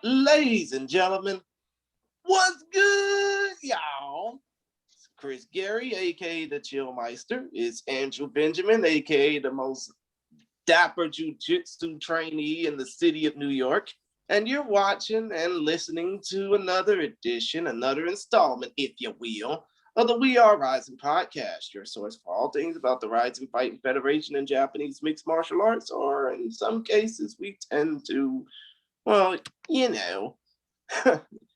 Ladies and gentlemen, what's good, y'all? It's Chris Gary, aka the Chillmeister. It's Andrew Benjamin, aka the most dapper jiu-jitsu trainee in the city of New York. And you're watching and listening to another edition, another installment, if you will, of the We Are Rizin podcast, your source for all things about the Rizin Fighting Federation and Japanese mixed martial arts, or in some cases, we tend to, well, you know,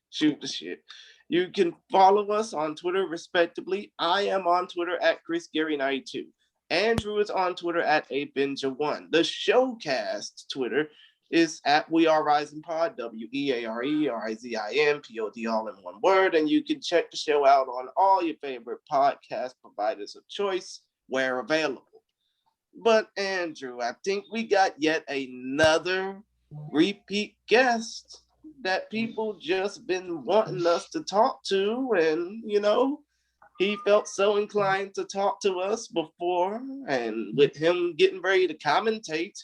shoot the shit. You can follow us on Twitter, respectively. I am on Twitter at ChrisGary92. Andrew is on Twitter at abenja1. The showcast Twitter is at We Are Rizin Pod, WeareRizin, all in one word. And you can check the show out on all your favorite podcast providers of choice where available. But Andrew, I think we got yet another repeat guest that people just been wanting us to talk to, and he felt so inclined to talk to us before, and with him getting ready to commentate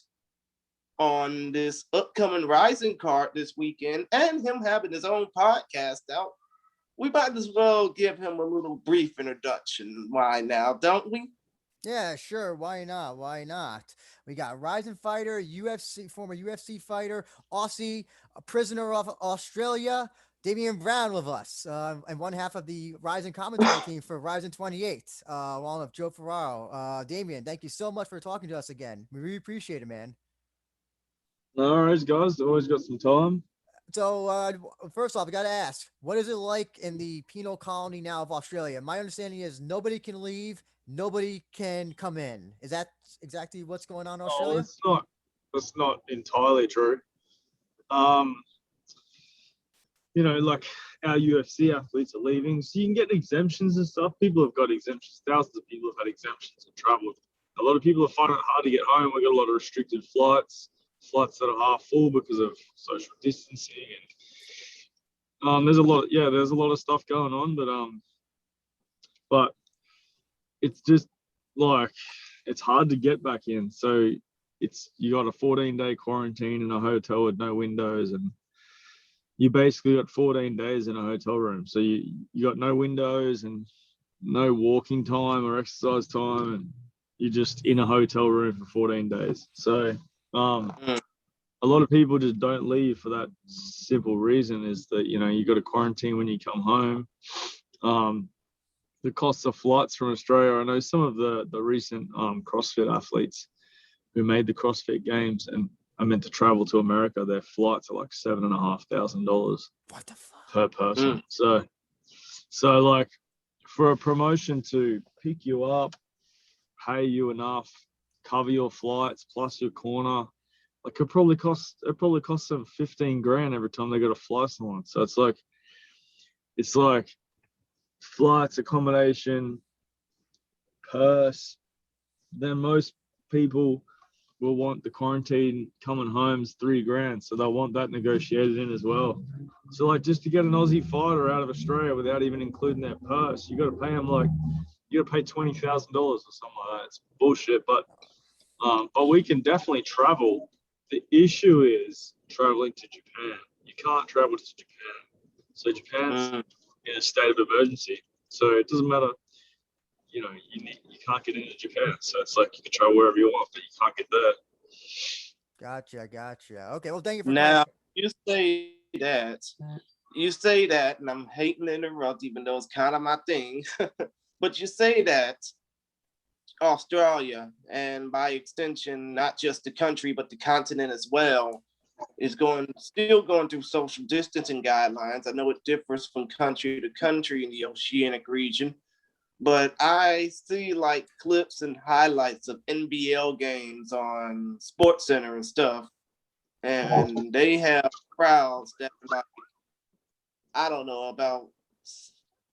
on this upcoming Rizin card this weekend and him having his own podcast out, we might as well give him a little brief introduction. Why now, don't we? Yeah, sure. Why not? Why not? We got Rizin fighter, former UFC fighter, Aussie, a prisoner of Australia, Damien Brown with us, and one half of the Rizin commentary team for Rizin 28, along with Joe Ferraro. Damien, thank you so much for talking to us again. We really appreciate it, man. No worries, guys. Always got some time. So, first off, I got to ask, what is it like in the penal colony now of Australia? My understanding is nobody can leave, nobody can come in. Is that exactly what's going on in Australia? That's not entirely true. Like our UFC athletes are leaving, so you can get exemptions and stuff. People have got exemptions. Thousands of people have had exemptions and traveled. A lot of people are finding it hard to get home. We've got a lot of restricted flights that are half full because of social distancing, and there's a lot of stuff going on, but it's just like it's hard to get back in. So you got a 14-day quarantine in a hotel with no windows, and you basically got 14 days in a hotel room. So you got no windows and no walking time or exercise time, and you're just in a hotel room for 14 days. So a lot of people just don't leave for that simple reason, is that, you got to quarantine when you come home. The cost of flights from Australia, I know some of the recent CrossFit athletes who made the CrossFit Games and are meant to travel to America, their flights are like $7,500 What the fuck? per person. So like for a promotion to pick you up, pay you enough, cover your flights plus your corner, like it probably costs them $15,000 every time they got to fly someone. So it's like flights, accommodation, purse. Then most people will want the quarantine coming home's $3,000, so they'll want that negotiated in as well. So like just to get an Aussie fighter out of Australia without even including their purse, you got to pay them you got to pay $20,000 or something like that. It's bullshit, but we can definitely travel. The issue is traveling to Japan. You can't travel to Japan. So Japan's in a state of emergency. So it doesn't matter, you can't get into Japan. So it's like you can travel wherever you want, but you can't get there. Gotcha. Okay, well, thank you for Now, you say that, and I'm hating to interrupt, even though it's kind of my thing, but you say that Australia, and by extension, not just the country, but the continent as well, is still going through social distancing guidelines. I know it differs from country to country in the oceanic region, but I see like clips and highlights of NBL games on Sports Center and stuff, and they have crowds that like, I don't know, about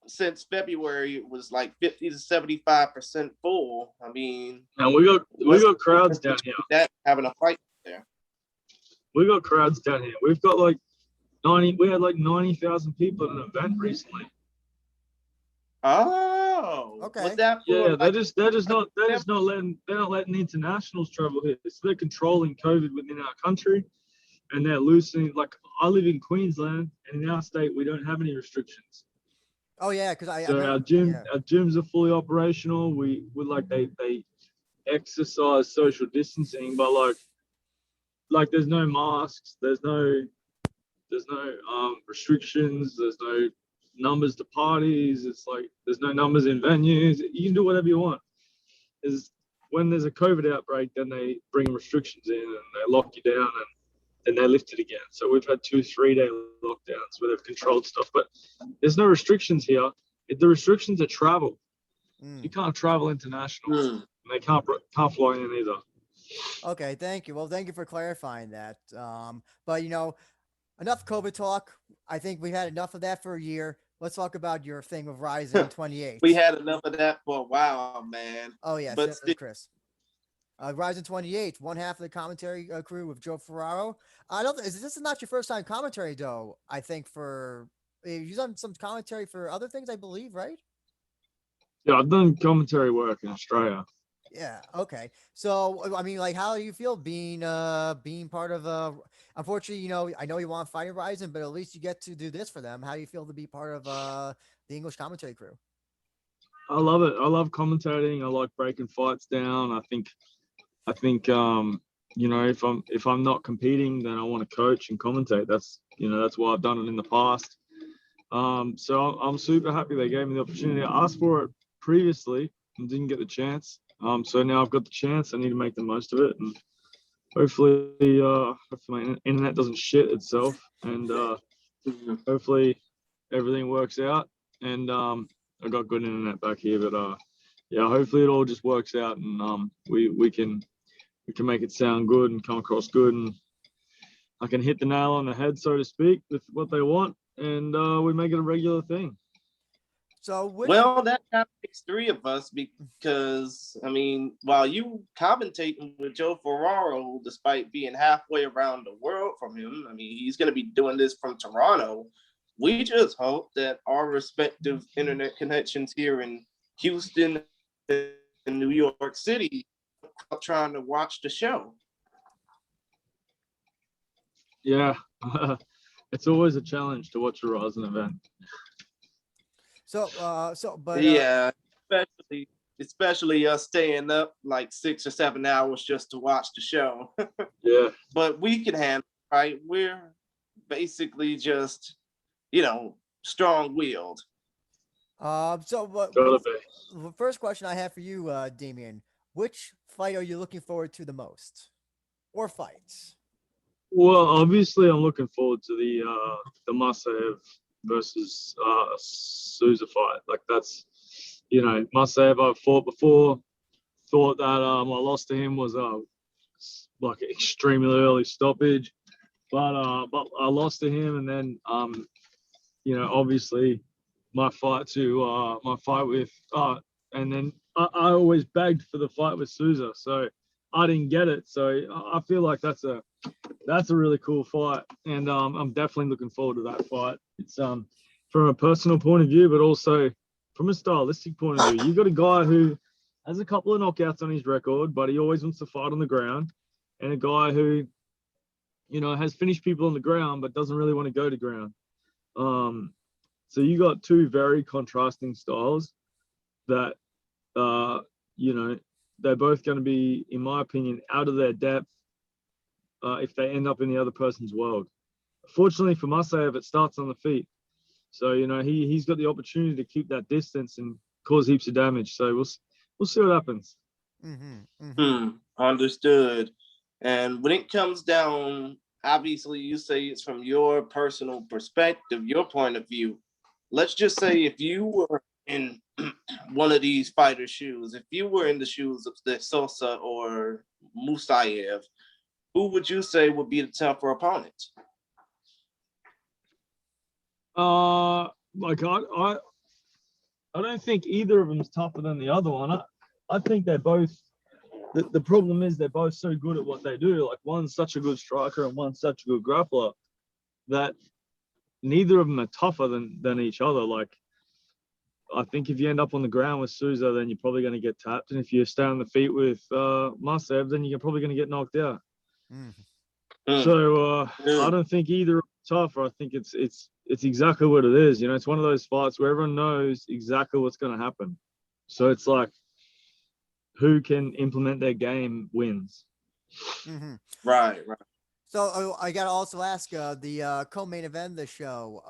since February it was like 50 to 75% full. I mean, and we got crowds down here. That having a fight there. We got crowds down here. We've got like 90. We had like 90,000 people at an event recently. Oh, okay. Was that they're not letting internationals travel here. So they're controlling COVID within our country, and they're loosening. Like, I live in Queensland, and in our state we don't have any restrictions. Oh yeah, because I So remember, our gyms are fully operational. We like they exercise social distancing, but like there's no masks, there's no restrictions, there's no numbers to parties. It's like there's no numbers in venues. You can do whatever you want. Is when there's a COVID outbreak, then they bring restrictions in and they lock you down, and then they lift it again. So we've had 2-3 day lockdowns where they've controlled stuff, but there's no restrictions here. The restrictions are travel. You can't travel international. And they can't fly in either. Okay, thank you. Well, thank you for clarifying that. But enough COVID talk. I think we've had enough of that for a year. Let's talk about your thing with Rizin 28. We had enough of that for a while, man. Oh yes, but still, Chris. Rizin 28, one half of the commentary crew with Joe Ferraro. I don't. This is not your first time commentary, though. I think you've done some commentary for other things, I believe, right? Yeah, I've done commentary work in Australia. Yeah. Okay. So, I mean, like, how do you feel being part of unfortunately, I know you want Fighting Rizin, but at least you get to do this for them. How do you feel to be part of the English commentary crew? I love it. I love commentating. I like breaking fights down. I think if I'm not competing, then I want to coach and commentate. That's why I've done it in the past. So I'm super happy they gave me the opportunity. I asked for it previously and didn't get the chance. So now I've got the chance. I need to make the most of it, and hopefully my internet doesn't shit itself, and hopefully everything works out. And I got good internet back here, but yeah, hopefully it all just works out, and we can make it sound good and come across good, and I can hit the nail on the head, so to speak, with what they want, and we make it a regular thing. So well, that kind of makes 3 of us, because I mean, while you commentating with Joe Ferraro, despite being halfway around the world from him, I mean, he's going to be doing this from Toronto. We just hope that our respective internet connections here in Houston and New York City are trying to watch the show. Yeah, it's always a challenge to watch a Rizin event. But yeah, especially us staying up like 6 or 7 hours just to watch the show. Yeah, but we can handle it, right? We're basically just strong-willed. The first question I have for you, Damien, which fight are you looking forward to the most, or fights? Well, obviously, I'm looking forward to the Musayev versus Souza fight. Like, that's, Musayev I've fought before. Thought that my loss to him was like an extremely early stoppage, but I lost to him, and then obviously my fight with and then I always begged for the fight with Souza, so I didn't get it. So I feel like that's a really cool fight, and I'm definitely looking forward to that fight. It's from a personal point of view, but also from a stylistic point of view. You got a guy who has a couple of knockouts on his record, but he always wants to fight on the ground, and a guy who has finished people on the ground but doesn't really want to go to ground. So you got 2 very contrasting styles that they're both going to be, in my opinion, out of their depth if they end up in the other person's world. Fortunately for Musayev, it starts on the feet. So, he's got the opportunity to keep that distance and cause heaps of damage. So we'll see what happens. Understood. And when it comes down, obviously you say it's from your personal perspective, your point of view. Let's just say if you were in one of these fighters' shoes, if you were in the shoes of the Souza or Musayev, who would you say would be the tougher opponent? I don't think either of them is tougher than the other one. I think they're both. The problem is they're both so good at what they do. Like, one's such a good striker and one's such a good grappler that neither of them are tougher than each other. Like, I think if you end up on the ground with Souza, then you're probably going to get tapped, and if you stay on the feet with Musayev, then you're probably going to get knocked out. So I don't think either are tough. I think it's exactly what it is. You know, it's one of those fights where everyone knows exactly what's going to happen. So it's like, who can implement their game wins. Mm-hmm. Right. So I got to also ask the co-main event of the show,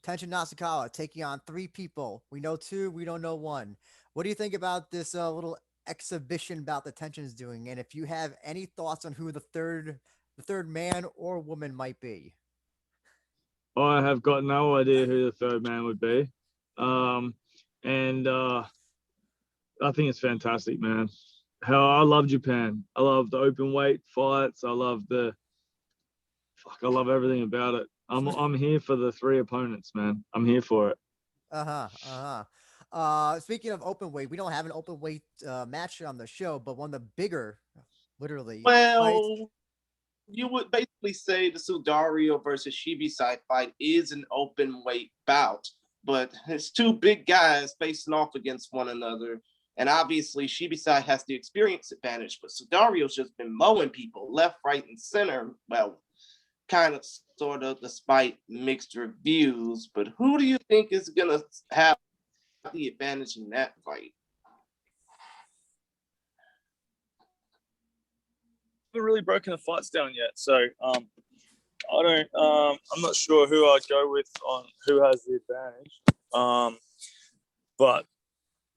Tenshin Nasukawa taking on 3 people. We know 2, we don't know 1. What do you think about this little exhibition bout the Tenshin's doing? And if you have any thoughts on who the third man or woman might be? I have got no idea who the third man would be. And I think it's fantastic, man. I love Japan. I love the open weight fights. I love everything about it. I'm here for the 3 opponents, man. I'm here for it. Speaking of open weight, we don't have an open weight match on the show, but one of the bigger, literally. Well, fights. You would basically say the Sudario versus Shibisai fight is an open weight bout, but it's 2 big guys facing off against one another. And obviously, Shibisai has the experience advantage, but Sudario's just been mowing people left, right, and center. Well, kind of, sort of, despite mixed reviews. But who do you think is going to have the advantage in that fight? Haven't really broken the fights down yet, so I don't. I'm not sure who I'd go with on who has the advantage. But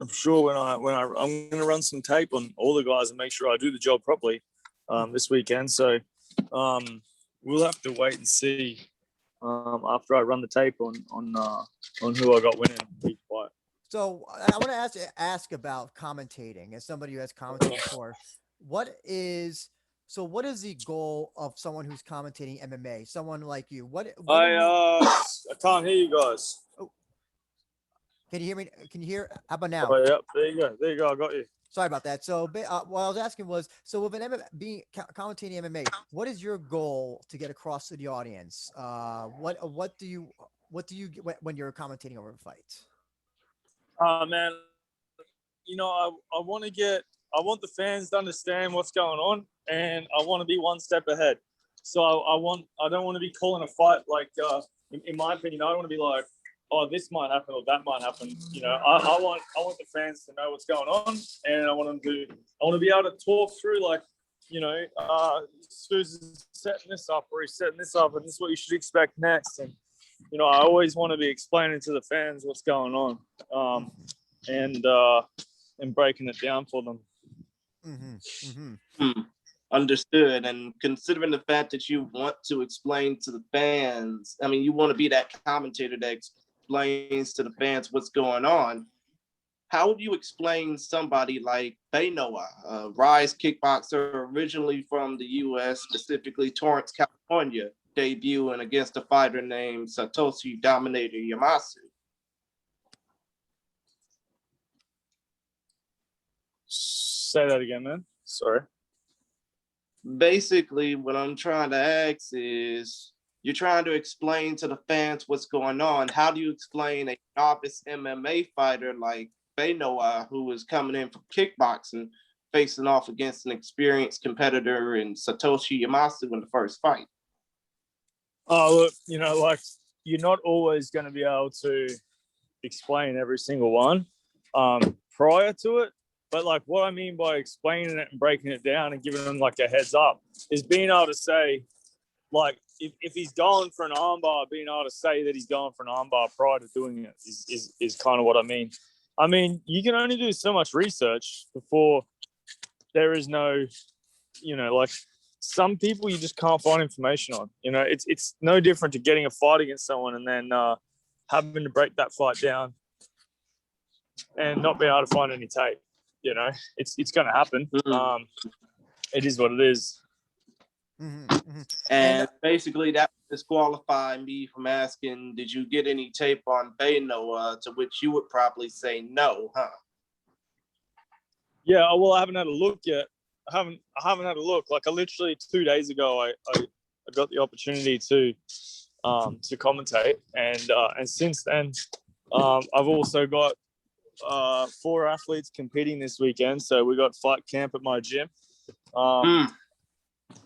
I'm sure when I'm going to run some tape on all the guys and make sure I do the job properly this weekend. So we'll have to wait and see after I run the tape on who I got winning each fight. So I want to ask about commentating as somebody who has commentated before. What is the goal of someone who's commentating MMA? Someone like you. I can't hear you guys. Oh. Can you hear me? Can you hear? How about now? Oh, yep. There you go. I got you. Sorry about that. So what I was asking was, so with an commentating MMA, what is your goal to get across to the audience? What do you get when you're commentating over a fight? Man, you know, I want the fans to understand what's going on, and I want to be one step ahead. So I don't want to be calling a fight like, in my opinion, I don't want to be like, oh, this might happen or that might happen. You know, I want the fans to know what's going on, and I want to be able to talk through, like, you know, Souza's setting this up or he's setting this up, and this is what you should expect next. And you know, I always want to be explaining to the fans what's going on, and breaking it down for them. Understood. And considering the fact that you want to explain to the fans, I mean, you want to be that commentator that explains to the fans what's going on. How would you explain somebody like Beinoa, a Rise kickboxer originally from the U.S., specifically Torrance, California, debuting against a fighter named Satoshi Dominator Yamasu? Say that again, man. Sorry. Basically, what I'm trying to ask is, you're trying to explain to the fans what's going on. How do you explain a novice MMA fighter like Beinoa, who is coming in from kickboxing, facing off against an experienced competitor in Satoshi Yamasu in the first fight? Oh, look, you know, like, you're not always going to be able to explain every single one prior to it. But like, what I mean by explaining it and breaking it down and giving them like a heads up is being able to say, like, if he's going for an armbar, being able to say that he's going for an armbar prior to doing it is kind of what I mean. I mean, you can only do so much research before there is no, you know, like, some people you just can't find information on. You know, it's no different to getting a fight against someone and then having to break that fight down and not be able to find any tape. You know, it's going to happen. It is what it is. And basically, that disqualified me from asking, did you get any tape on Beinoa? To which you would probably say no, huh? Yeah, well, I haven't had a look yet. I haven't had a look. Like, I literally 2 days ago, I got the opportunity to commentate, and since then, I've also got 4 athletes competing this weekend. So we got fight camp at my gym,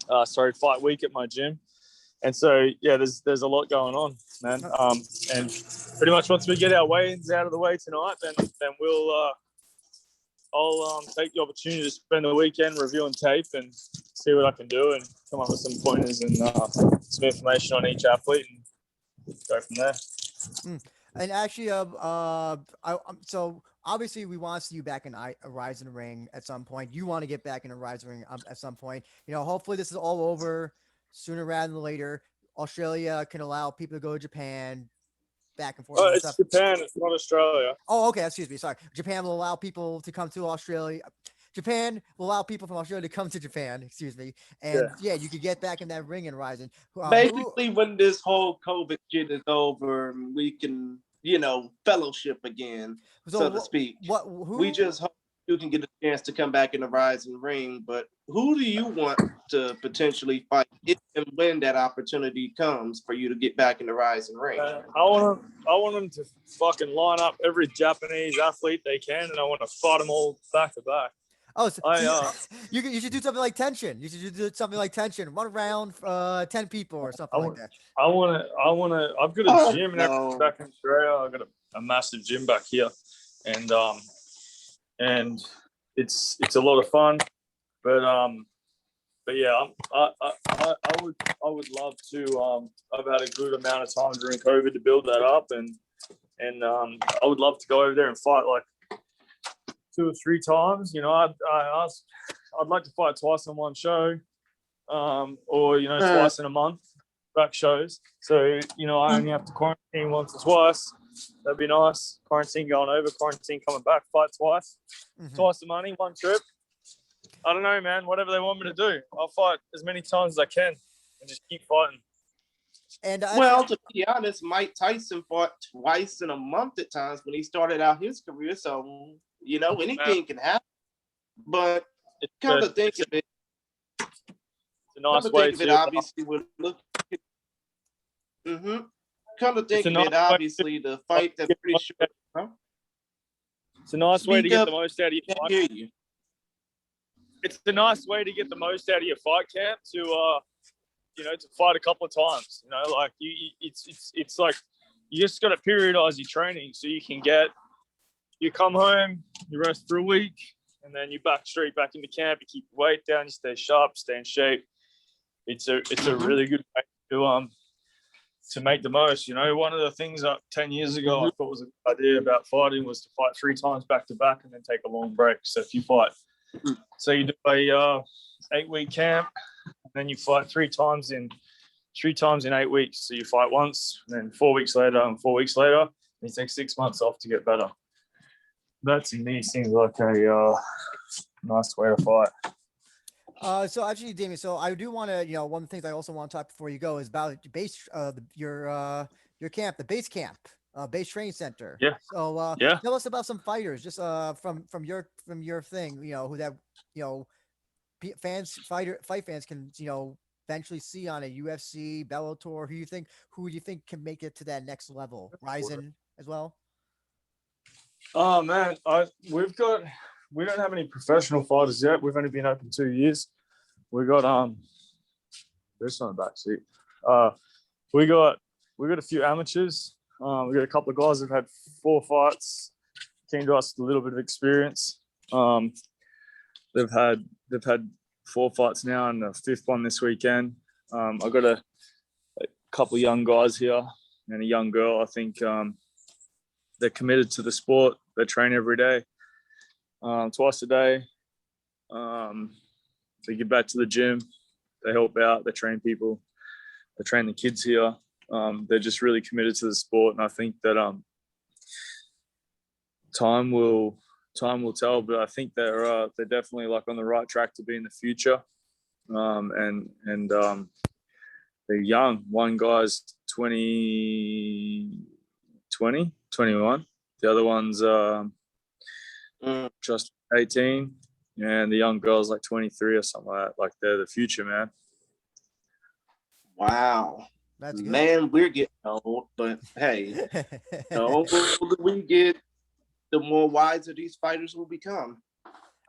fight week at my gym. And so, yeah, there's a lot going on, man. And pretty much once we get our weigh-ins out of the way tonight, then we'll I'll take the opportunity to spend the weekend reviewing tape and see what I can do and come up with some pointers and some information on each athlete and go from there. And actually, so obviously we want to see you back in a Rizin ring at some point. You want to get back in a Rizin ring at some point. Hopefully this is all over sooner rather than later. Australia can allow people to go to Japan, back and forth. Oh, it's Japan. It's not Australia. Oh, okay. Excuse me. Sorry. Japan will allow people to come to Australia. Japan will allow people from Australia to come to Japan. Excuse me. And yeah, you could get back in that ring and Rizin. Basically, when this whole COVID shit is over, we can, fellowship again, so to speak. We just hope you can get a chance to come back in the Rizin ring. But who do you want to potentially fight if and when that opportunity comes for you to get back in the Rizin ring? I want them to fucking line up every Japanese athlete they can, and I want to fight them all back to back. Oh, so you should do something like tension. You should do something like tension. 1 round, 10 people or something like that. I want to. I've got a gym and everything back in Australia. I've got a massive gym back here, and it's a lot of fun. But yeah, I would love to. I've had a good amount of time during COVID to build that up, and I would love to go over there and fight like 2 or 3 times. I'd like to fight twice on one show, or twice in a month, back shows. So I only have to quarantine once or twice. That'd be nice. Quarantine going over, quarantine coming back, fight twice, twice the money, 1 trip. I don't know, man. Whatever they want me to do, I'll fight as many times as I can and just keep fighting. And to be honest, Mike Tyson fought twice in a month at times when he started out his career. So anything can happen. But come to think of it, obviously we're looking. Come to think of it, obviously the fight that's pretty sure. Huh? It's a nice way to get the most out of your fight. Hear you. It's a nice way to get the most out of your fight camp to fight a couple of times. It's like you just got to periodize your training so you come home, you rest for a week, and then you straight back into camp. You keep your weight down, you stay sharp, stay in shape. It's a really good way to make the most. One of the things 10 years ago I thought was a good idea about fighting was to fight 3 times back to back and then take a long break. So if you fight, so you do a 8-week camp, and then you fight 3 times in 8 weeks. So you fight once, and then 4 weeks later, and 4 weeks later, and you take 6 months off to get better. That to me seems like a nice way to fight. So actually, Damien, so I do want to, one of the things I also want to talk before you go is about your camp, the base camp, base training center. Yeah. So tell us about some fighters, just from your thing, who that fight fans can eventually see on a UFC, Bellator. Who do you think can make it to that next level? Rizin as well. Oh man, we don't have any professional fighters yet. We've only been open 2 years. We got this on the back seat. We got a few amateurs. We got a couple of guys who've had 4 fights. Came to us with a little bit of experience. They've had 4 fights now and a 5th one this weekend. I've got a couple of young guys here and a young girl. I think they're committed to the sport. They train every day, twice a day. They get back to the gym. They help out. They train people. They train the kids here. They're just really committed to the sport, and I think that time will tell. But I think they're definitely like on the right track to be in the future. And they're young. One guy's 21. The other one's just 18, and the young girl's like 23 or something like that. Like they're the future, man. Wow. That's good. Man, we're getting old, but hey, the older we get, the more wiser these fighters will become.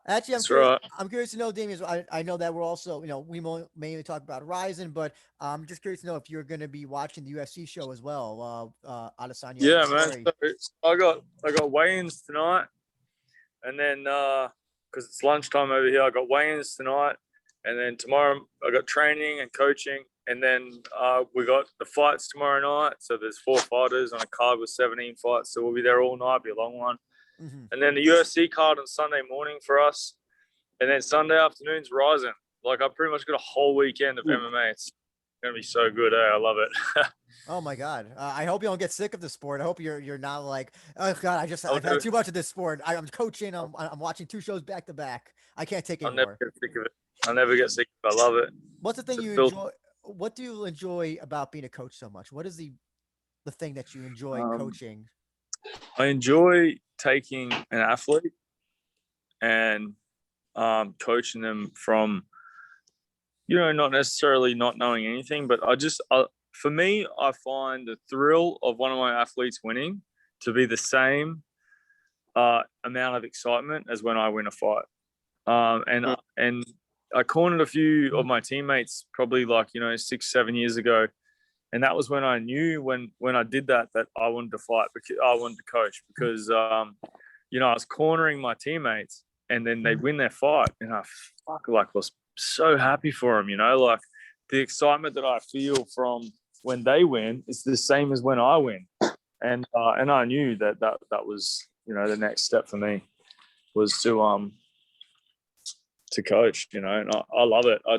Actually, That's right. I'm curious to know, Damien. I know that we're also, we mainly talk about Rizin, but I'm just curious to know if you're going to be watching the UFC show as well. Adesanya Yeah, man. Corey. So I got weigh-ins tonight, and then because it's lunchtime over here, I got weigh-ins tonight, and then tomorrow I got training and coaching, and then we got the fights tomorrow night. So there's 4 fighters on a card with 17 fights, so we'll be there all night. Be a long one. Mm-hmm. And then the UFC card on Sunday morning for us. And then Sunday afternoon's Rizin. Like, I pretty much got a whole weekend of MMA. It's going to be so good, eh? I love it. Oh my God. I hope you don't get sick of the sport. I hope you're not like, oh God, I've had too much of this sport. I'm coaching. I'm watching 2 shows back to back. I can't take it I'll anymore. never get sick of it. I'll never get sick of it. I love it. What's the thing you enjoy? What do you enjoy about being a coach so much? What is the thing that you enjoy coaching? I enjoy taking an athlete and coaching them from, not necessarily not knowing anything, but for me, I find the thrill of one of my athletes winning to be the same amount of excitement as when I win a fight. And I cornered a few of my teammates probably 6-7 years ago. And that was when I knew when I did that I wanted to fight, because I wanted to coach, because, I was cornering my teammates and then they win their fight. And I was so happy for them, like the excitement that I feel from when they win is the same as when I win. And I knew that was, the next step for me was to coach, and I love it. I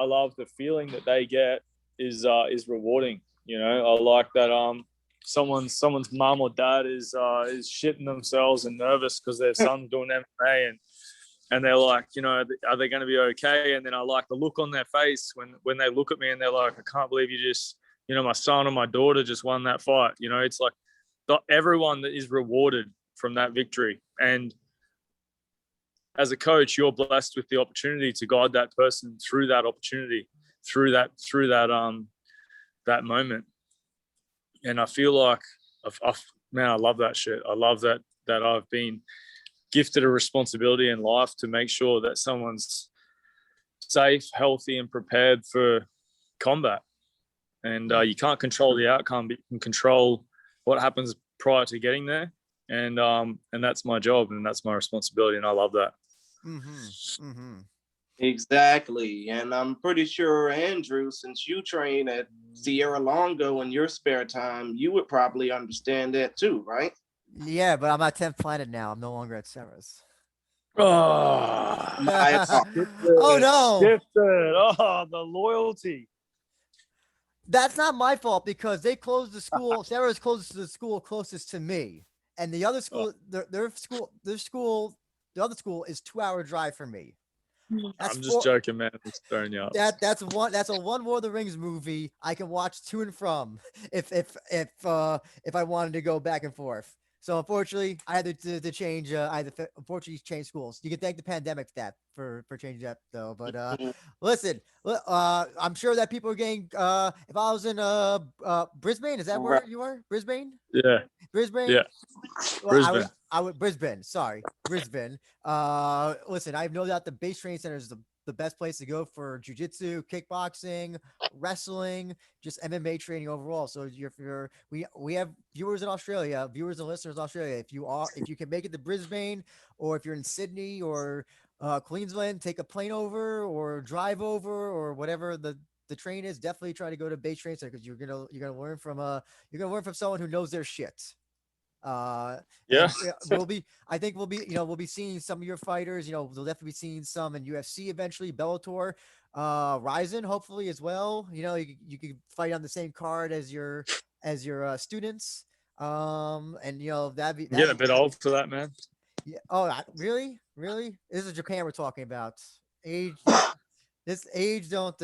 love the feeling that they get is rewarding. I like that someone's mum or dad is shitting themselves and nervous because their son's doing MMA, and they're like, are they going to be okay? And then I like the look on their face when they look at me and they're like, I can't believe you just, my son or my daughter just won that fight. It's like everyone that is rewarded from that victory. And as a coach, you're blessed with the opportunity to guide that person through that opportunity, through that moment. And I feel like, I love that shit. I love that I've been gifted a responsibility in life to make sure that someone's safe, healthy, and prepared for combat. And you can't control the outcome, but you can control what happens prior to getting there. And that's my job, and that's my responsibility, and I love that. Mm-hmm. Mm-hmm. Exactly. And I'm pretty sure, Andrew, since you train at Sierra Longo in your spare time, you would probably understand that too, right? Yeah, but I'm at 10th Planet now. I'm no longer at Sarah's. Oh, oh no! Gifted. Oh, the loyalty. That's not my fault, because they closed the school. Sarah's closest to the school closest to me, and the other school, their school, the other school is 2-hour drive for me. I'm just joking, man. I'm throwing you up. That's a one Lord of the Rings movie I can watch to and from if I wanted to go back and forth. So unfortunately, I had to change. I had to unfortunately change schools. You can thank the pandemic for changing that though. But listen, I'm sure that people are getting. If I was in Brisbane, is that where you are? Brisbane? Yeah. Brisbane. Yeah. Well, Brisbane. I would Brisbane. Sorry, Brisbane. Listen, I have no doubt the base training center is the best place to go for jiu-jitsu, kickboxing, wrestling, just MMA training overall. So we have viewers in Australia, viewers and listeners in Australia. If you can make it to Brisbane, or if you're in Sydney or Queensland, take a plane over or drive over or whatever the train is. Definitely try to go to base training center, because you're gonna learn from someone who knows their shit. Yeah, we'll be seeing some of your fighters. We'll definitely be seeing some in UFC eventually, Bellator, Rizin hopefully as well. You could fight on the same card as your students. And that'd be getting a bit old for that, man. Yeah. Oh, really? This is Japan we're talking about. Age. This age don't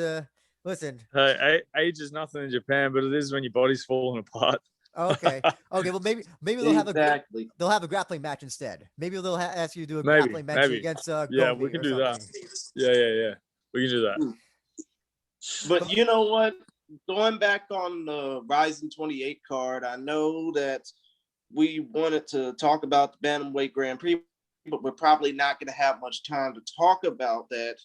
listen. Hey, age is nothing in Japan, but it is when your body's falling apart. Okay. Well, maybe they'll have a grappling match instead. Maybe they'll ask you to do a grappling match against yeah, we can do that. Yeah. We can do that. But you know what? Going back on the Rizin 28 card, I know that we wanted to talk about the Bantamweight Grand Prix, but we're probably not going to have much time to talk about that.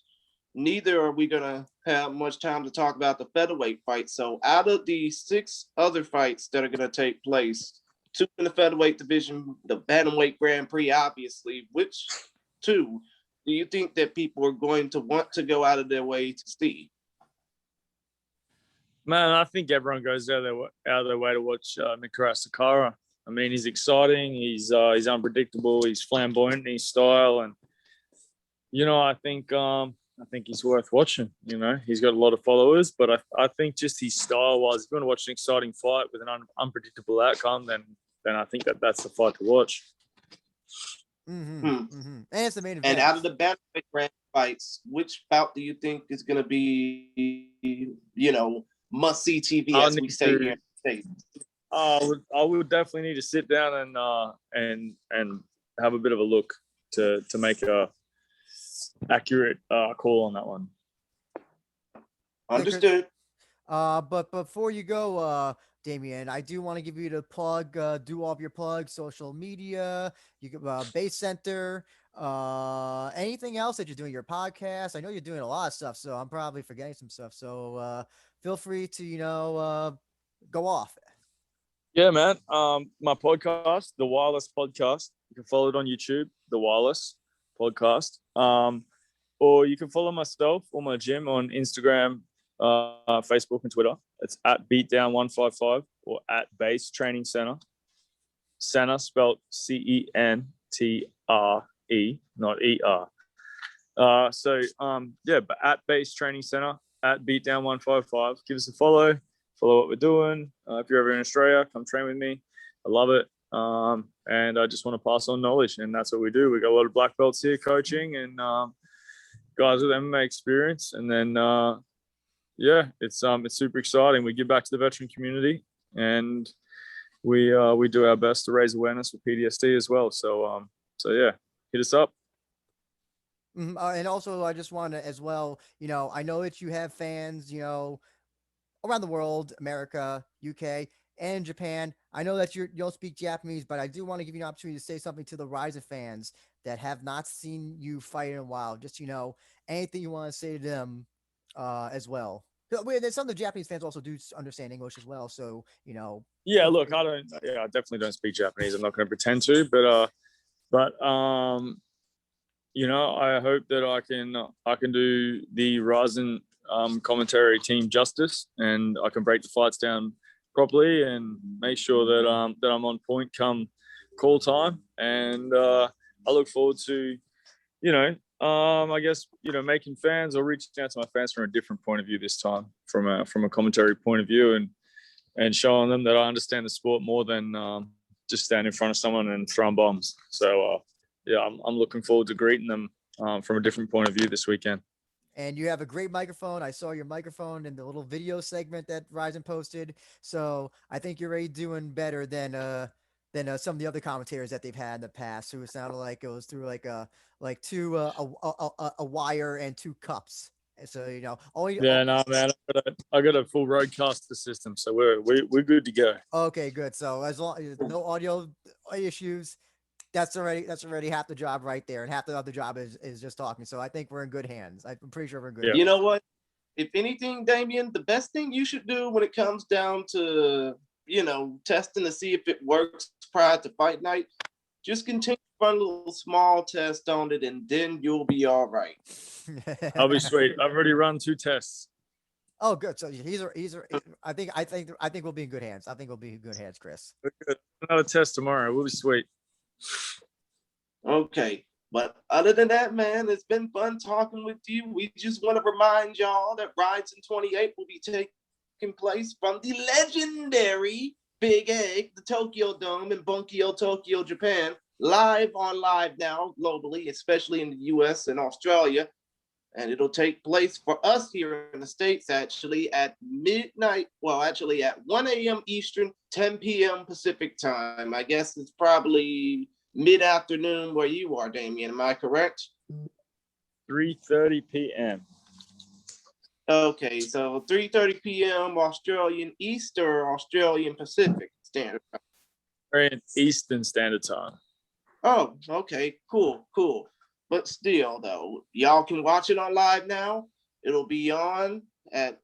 Neither are we going to have much time to talk about the featherweight fight. So out of the 6 other fights that are going to take place, 2 in the featherweight division, the bantamweight Grand Prix, obviously, which 2 do you think that people are going to want to go out of their way to see? Man, I think everyone goes out of their way to watch Mikara Sakara. I mean, he's exciting. He's unpredictable. He's flamboyant in his style, and I think he's worth watching. He's got a lot of followers, but I think just his style-wise, if you want to watch an exciting fight with an unpredictable outcome, then I think that's the fight to watch. And it's the main event. And out of the bantamweight grand fights, which bout do you think is going to be, must-see TV, as we say here in the States? I would definitely need to sit down and have a bit of a look to make a accurate call on that one. Understood. But before you go, Damien, I do want to give you the plug, do all of your plugs, social media, you can Base Center, anything else that you're doing, your podcast. I know you're doing a lot of stuff, so I'm probably forgetting some stuff. So feel free to, go off. Yeah, man. My podcast, The Wireless Podcast. You can follow it on YouTube, The Wireless Podcast. Or you can follow myself or my gym on Instagram, Facebook, and Twitter. It's at Beatdown155 or at Base Training Center. Center spelled CENTRE, not ER. But at Base Training Center, at Beatdown155. Give us a follow what we're doing. If you're ever in Australia, come train with me. I love it. And I just want to pass on knowledge, and that's what we do. We got a lot of black belts here coaching and guys with MMA experience. And then, it's super exciting. We give back to the veteran community, and we do our best to raise awareness for PTSD as well. So hit us up. And also, I just want to as well, I know that you have fans, around the world, America, UK, and Japan. I know that you don't speak Japanese, but I do want to give you an opportunity to say something to the Rizin fans that have not seen you fight in a while. Just, anything you want to say to them as well. Some of the Japanese fans also do understand English as well. So, Yeah, look, I definitely don't speak Japanese. I'm not going to pretend to, but I hope that I can do the Rizin commentary team justice, and I can break the fights down properly and make sure that I'm on point come call time. And I look forward to I guess making fans or reaching out to my fans from a different point of view this time, from a commentary point of view, and showing them that I understand the sport more than just stand in front of someone and throwing bombs. So I'm looking forward to greeting them from a different point of view this weekend. And you have a great microphone. I saw your microphone in the little video segment that Rizin posted. So I think you're already doing better than some of the other commentators that they've had in the past, who sounded like it was through a wire and 2 cups. And so man, I got a full roadcaster system, so we're good to go. Okay, good. So as long as no audio issues, that's already half the job right there, and half the other job is just talking. So I think we're in good hands. I'm pretty sure we're in good hands. You know what? If anything, Damien, the best thing you should do when it comes down to testing to see if it works prior to fight night, just continue to run a little small test on it, and then you'll be all right. I'll be sweet. I've already run 2 tests. Oh, good. So I think we'll be in good hands. I think we'll be in good hands, Chris. Another test tomorrow. We'll be sweet. Okay. But other than that, man, it's been fun talking with you. We just want to remind y'all that Rizin 28 will be taking place from the legendary Big Egg, the Tokyo Dome in Bunkyo, Tokyo, Japan. Live now globally, especially in the US and Australia. And it'll take place for us here in the States actually at midnight. Well, actually at 1 a.m. Eastern, 10 p.m. Pacific time. I guess it's probably mid-afternoon where you are, Damien. Am I correct? 3:30 p.m. Okay, so 3:30 p.m. Australian East or Australian Pacific Standard Time? We're in Eastern Standard Time. Oh, okay, cool. But still, though, y'all can watch it on live now. It'll be on at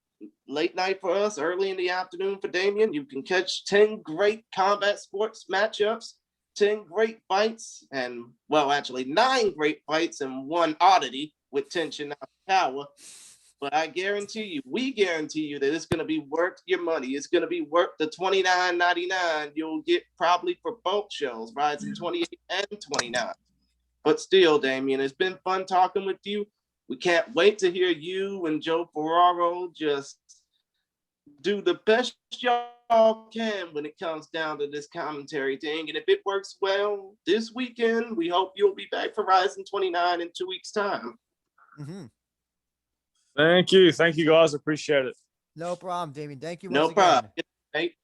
late night for us, early in the afternoon for Damien. You can catch 10 great combat sports matchups, 10 great fights, and, well, actually 9 great fights and 1 oddity with tension out power. But I guarantee you, we guarantee you that it's going to be worth your money. It's going to be worth the $29.99 you'll get probably for both shows, Rizin 28 and 29. But still, Damien, it's been fun talking with you. We can't wait to hear you and Joe Ferraro just do the best y'all can when it comes down to this commentary thing. And if it works well this weekend, we hope you'll be back for Rizin 29 in 2 weeks' time. Mm-hmm. Thank you guys. Appreciate it. No problem, Damien. Thank you once No again. problem. Hey,